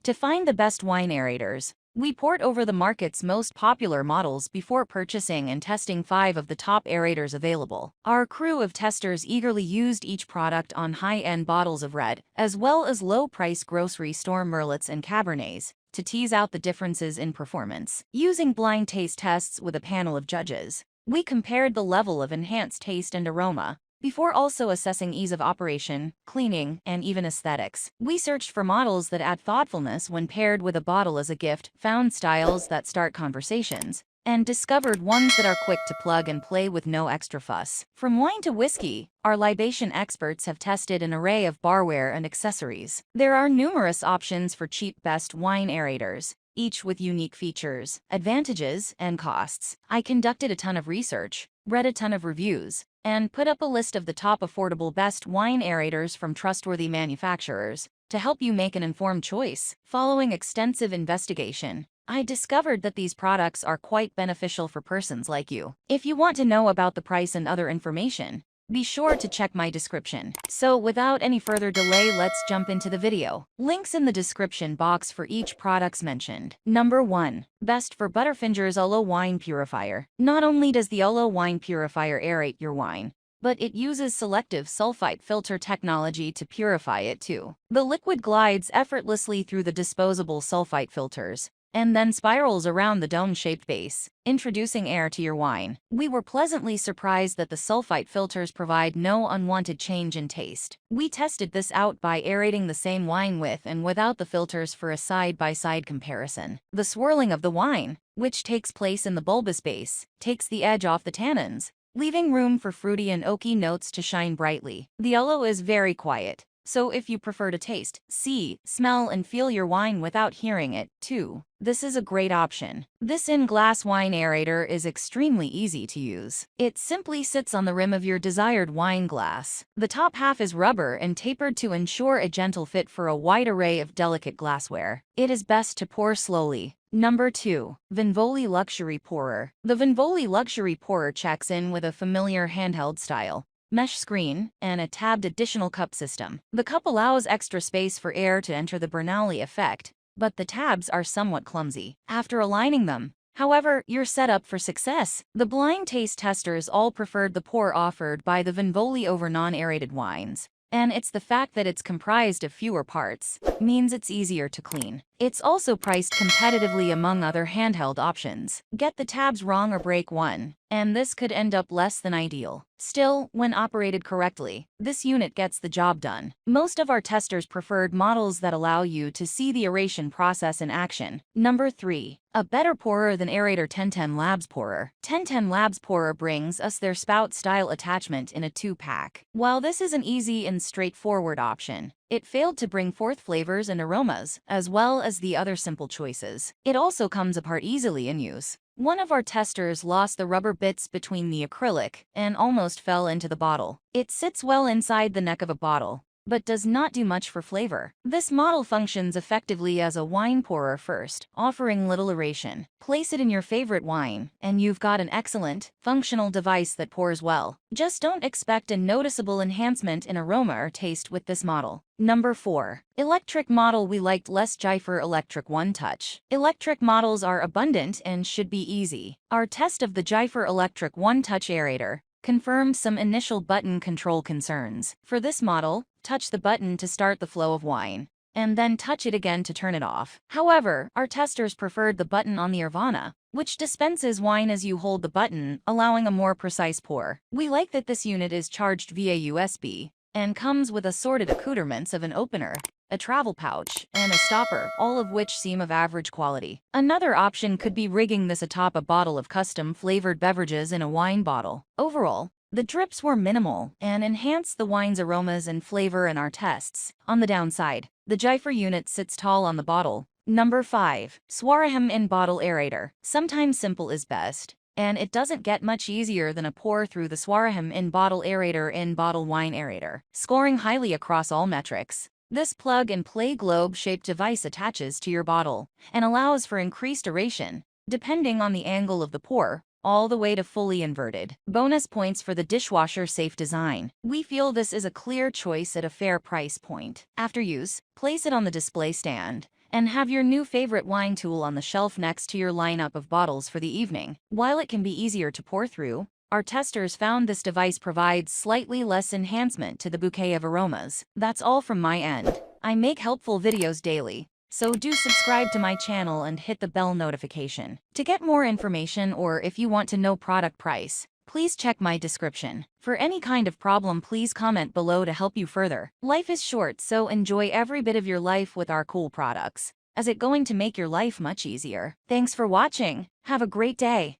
To find the best wine aerators, we pored over the market's most popular models before purchasing and testing 5 of the top aerators available. Our crew of testers eagerly used each product on high-end bottles of red, as well as low-price grocery store Merlots and Cabernets, to tease out the differences in performance. Using blind taste tests with a panel of judges, we compared the level of enhanced taste and aroma, before also assessing ease of operation, cleaning, and even aesthetics. We searched for models that add thoughtfulness when paired with a bottle as a gift, found styles that start conversations, and discovered ones that are quick to plug and play with no extra fuss. From wine to whiskey, our libation experts have tested an array of barware and accessories. There are numerous options for cheap best wine aerators, each with unique features, advantages, and costs. I conducted a ton of research, read a ton of reviews, and put up a list of the top affordable best wine aerators from trustworthy manufacturers to help you make an informed choice. Following extensive investigation, I discovered that these products are quite beneficial for persons like you. If you want to know about the price and other information, be sure to check my description. So without any further delay, let's jump into the video. Links in the description box for each products mentioned. Number 1. Best for Butterfingers Ullo Wine Purifier. Not only does the Ullo Wine Purifier aerate your wine, but it uses selective sulfite filter technology to purify it too. The liquid glides effortlessly through the disposable sulfite filters, and then spirals around the dome-shaped base, introducing air to your wine. We were pleasantly surprised that the sulfite filters provide no unwanted change in taste. We tested this out by aerating the same wine with and without the filters for a side-by-side comparison. The swirling of the wine, which takes place in the bulbous base, takes the edge off the tannins, leaving room for fruity and oaky notes to shine brightly. The Ullo is very quiet, so if you prefer to taste, see, smell, and feel your wine without hearing it, too, this is a great option. This in-glass wine aerator is extremely easy to use. It simply sits on the rim of your desired wine glass. The top half is rubber and tapered to ensure a gentle fit for a wide array of delicate glassware. It is best to pour slowly. Number 2. VINVOLI Luxury Pourer. The VINVOLI Luxury Pourer checks in with a familiar handheld style, mesh screen, and a tabbed additional cup system. The cup allows extra space for air to enter the Bernoulli effect, but the tabs are somewhat clumsy. After aligning them, however, you're set up for success. The blind taste testers all preferred the pour offered by the VINVOLI over non-aerated wines, and it's the fact that it's comprised of fewer parts means it's easier to clean. It's also priced competitively among other handheld options. Get the tabs wrong or break one, and this could end up less than ideal. Still, when operated correctly, this unit gets the job done. Most of our testers preferred models that allow you to see the aeration process in action. Number 3. A better pourer than Aerator TenTen Labs Pourer. TenTen Labs Pourer brings us their spout-style attachment in a 2-pack. While this is an easy and straightforward option, it failed to bring forth flavors and aromas, as well as the other simple choices. It also comes apart easily in use. One of our testers lost the rubber bits between the acrylic and almost fell into the bottle. It sits well inside the neck of a bottle, but does not do much for flavor. This model functions effectively as a wine pourer first, offering little aeration. Place it in your favorite wine, and you've got an excellent, functional device that pours well. Just don't expect a noticeable enhancement in aroma or taste with this model. Number 4. Electric model. We liked less JIFAR Electric One Touch. Electric models are abundant and should be easy. Our test of the JIFAR Electric One Touch aerator confirmed some initial button control concerns. For this model, touch the button to start the flow of wine, and then touch it again to turn it off. However, our testers preferred the button on the Nirvana, which dispenses wine as you hold the button, allowing a more precise pour. We like that this unit is charged via USB, and comes with assorted accoutrements of an opener, a travel pouch, and a stopper, all of which seem of average quality. Another option could be rigging this atop a bottle of custom-flavored beverages in a wine bottle. Overall, the drips were minimal and enhanced the wine's aromas and flavor in our tests. On the downside, the JIFAR unit sits tall on the bottle. Number 5. Soireehome In-Bottle Aerator. Sometimes simple is best, and it doesn't get much easier than a pour through the Soireehome In-Bottle Aerator in-bottle wine aerator. Scoring highly across all metrics, this plug-and-play globe-shaped device attaches to your bottle and allows for increased aeration, depending on the angle of the pour, all the way to fully inverted. Bonus points for the dishwasher-safe design. We feel this is a clear choice at a fair price point. After use, place it on the display stand and have your new favorite wine tool on the shelf next to your lineup of bottles for the evening. While it can be easier to pour through, our testers found this device provides slightly less enhancement to the bouquet of aromas. That's all from my end. I make helpful videos daily, so do subscribe to my channel and hit the bell notification. To get more information or if you want to know product price, please check my description. For any kind of problem, please comment below to help you further. Life is short, so enjoy every bit of your life with our cool products, as it's going to make your life much easier. Thanks for watching. Have a great day.